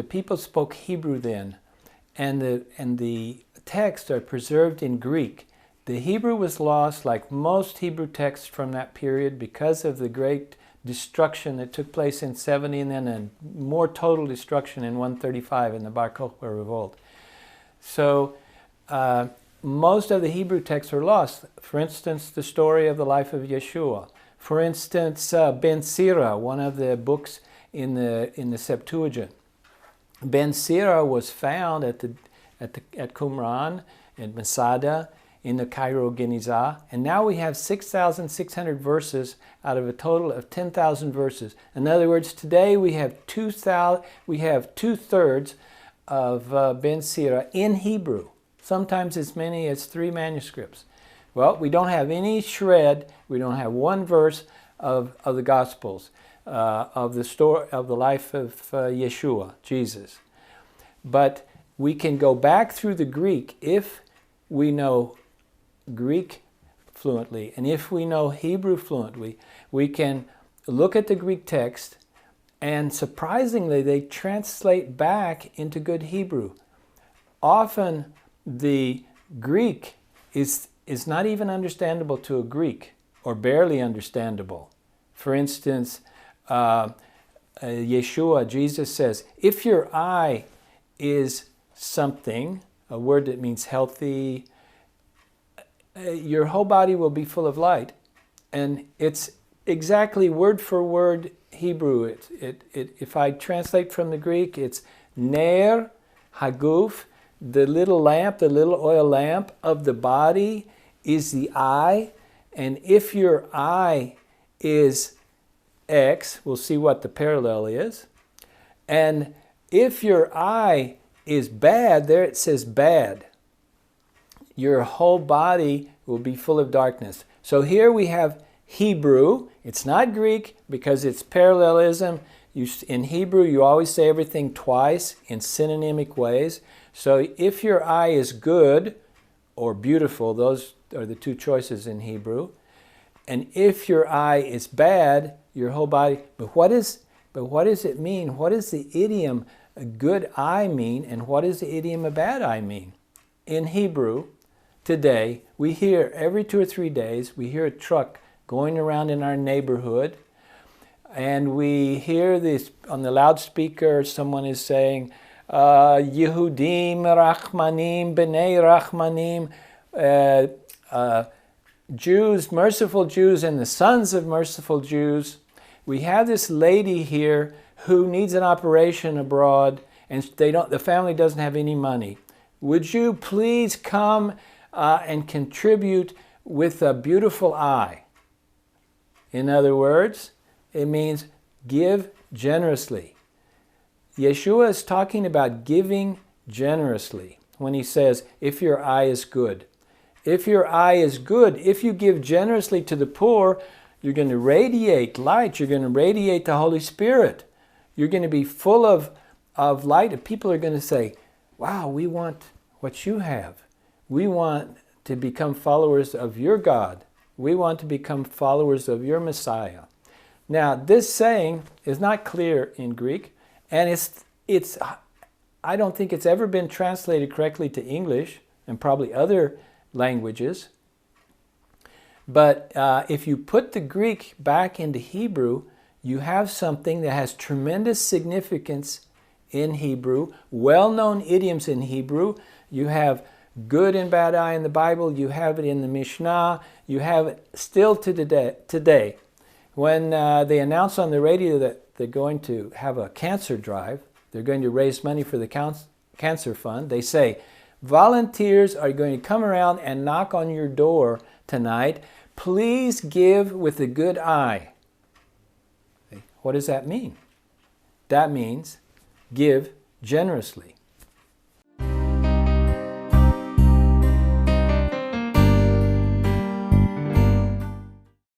the people spoke Hebrew then, and the texts are preserved in Greek. The Hebrew was lost, like most Hebrew texts from that period, because of the great destruction that took place in 70 and then a more total destruction in 135 in the Bar Kokhba revolt. So most of the Hebrew texts are lost. For instance, the story of the life of Yeshua. For instance, Ben Sira, one of the books in the Septuagint. Ben Sira was found at Qumran, in Masada, in the Cairo Geniza, and now we have 6,600 verses out of a total of 10,000 verses. In other words, today we have two-thirds of Ben Sira in Hebrew. Sometimes as many as 3 manuscripts. Well, we don't have any shred, we don't have one verse of the Gospels, of the story of the life of Yeshua, Jesus. But we can go back through the Greek if we know Greek fluently, and if we know Hebrew fluently, we can look at the Greek text, and surprisingly, they translate back into good Hebrew. Often, the Greek is not even understandable to a Greek, or barely understandable. For instance, Yeshua, Jesus says, if your eye is something, a word that means healthy, your whole body will be full of light. And it's exactly word for word Hebrew. If I translate from the Greek, it's ner haguf, the little lamp, the little oil lamp of the body is the eye. And if your eye is X, we'll see what the parallel is. And if your eye is bad, there it says bad. Your whole body will be full of darkness. So here we have Hebrew. It's not Greek because it's parallelism. In Hebrew, you always say everything twice in synonymic ways. So if your eye is good or beautiful, those are the two choices in Hebrew. And if your eye is bad, your whole body. But what does it mean? What does the idiom a good eye mean, and what does the idiom a bad eye mean? In Hebrew, today, we hear every 2 or 3 days, we hear a truck going around in our neighborhood, and we hear this on the loudspeaker, someone is saying, Yehudim Rachmanim, B'nai Rachmanim, Jews, merciful Jews, and the sons of merciful Jews. We have this lady here who needs an operation abroad, and the family doesn't have any money. Would you please come and contribute with a beautiful eye? In other words, it means give generously. Yeshua is talking about giving generously when he says, if your eye is good. If your eye is good, if you give generously to the poor, you're going to radiate light. You're going to radiate the Holy Spirit. You're going to be full of light, and people are going to say, wow, we want what you have. We want to become followers of your God. We want to become followers of your Messiah. Now, this saying is not clear in Greek, and I don't think it's ever been translated correctly to English and probably other languages. But if you put the Greek back into Hebrew, you have something that has tremendous significance in Hebrew, well-known idioms in Hebrew. You have good and bad eye in the Bible. You have it in the Mishnah. You have it still to today. When they announce on the radio that they're going to have a cancer drive, they're going to raise money for the cancer fund, they say, volunteers are going to come around and knock on your door tonight. Please give with a good eye. What does that mean? That means give generously.